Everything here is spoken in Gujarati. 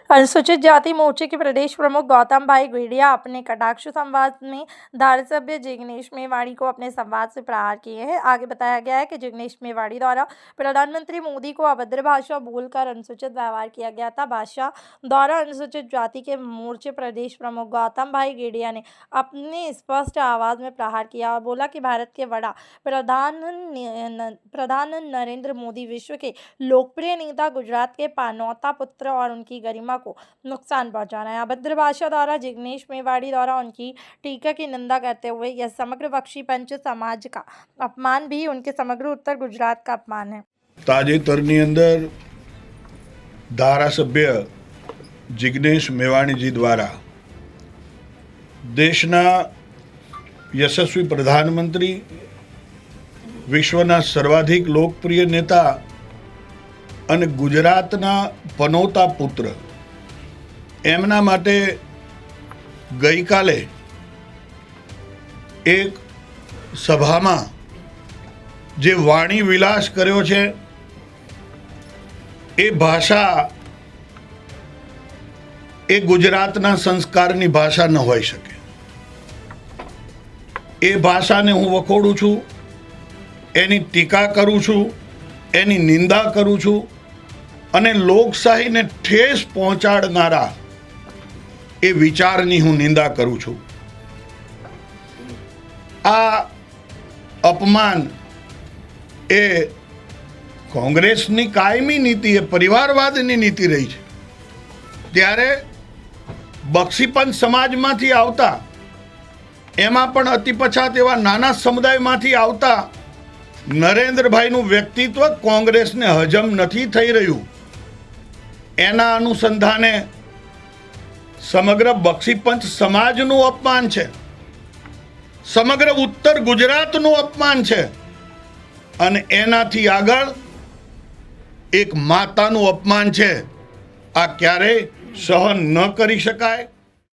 अनुसूचित जाति मोर्चे के प्रदेश प्रमुख गौतम भाई गुड़िया अपने कटाक्ष संवाद में धारासभ्य जिग्नेश मेवाड़ी को अपने संवाद से प्रहार किए हैं। आगे बताया गया है कि जिग्नेश मेवाड़ी द्वारा प्रधानमंत्री मोदी को अभद्र भाषा बोलकर अनुचित व्यवहार किया गया था। भाषा द्वारा अनुसूचित जाति के मोर्चे प्रदेश प्रमुख गौतम भाई गुड़िया ने अपने स्पष्ट आवाज में प्रहार किया और बोला कि भारत के बड़ा प्रधान नरेंद्र मोदी विश्व के लोकप्रिय नेता गुजरात के पानौता पुत्र और उनकी गरिमा को नुकसान पहुंचाना है। अभद्र भाषा द्वारा जिग्नेश मेवाड़ी द्वारा उनकी टीका की निंदा करते हुए यह समग्र बख्शी पंच समाज का अपमान भी उनके समग्र उत्तर गुजरात का अपमान है। તાજેતરની અંદર ધારાસભ્ય જિગ્નેશ મેવાણીજી દ્વારા દેશના યશસ્વી પ્રધાનમંત્રી, વિશ્વના સર્વાધિક લોકપ્રિય નેતા અને ગુજરાતના પનોતા પુત્ર એમના માટે ગઈકાલે એક સભામાં જે વાણી વિલાસ કર્યો છે એ ભાષા એ ગુજરાતના સંસ્કારની ભાષા ન હોઈ શકે। એ ભાષાને હું વખોડું છું, એની ટીકા કરું છું, એની નિંદા કરું છું અને લોકશાહીને ઠેસ પહોંચાડનારા એ વિચારની હું નિંદા કરું છું। આ અપમાન એ કોંગ્રેસની કાયમી નીતિ, એ પરિવારવાદની નીતિ રહી છે। ત્યારે બક્ષીપંચ સમાજમાંથી આવતા, એમાં પણ અતિ પછાત એવા નાના સમુદાયમાંથી આવતા નરેન્દ્રભાઈનું વ્યક્તિત્વ કોંગ્રેસને હજમ નથી થઈ રહ્યું। એના અનુસંધાને સમગ્ર બક્ષીપંચ સમાજનું અપમાન છે, સમગ્ર ઉત્તર ગુજરાતનું અપમાન છે અને એનાથી આગળ એક માતાનું અપમાન છે। આ ક્યારેય સહન ન કરી શકાય।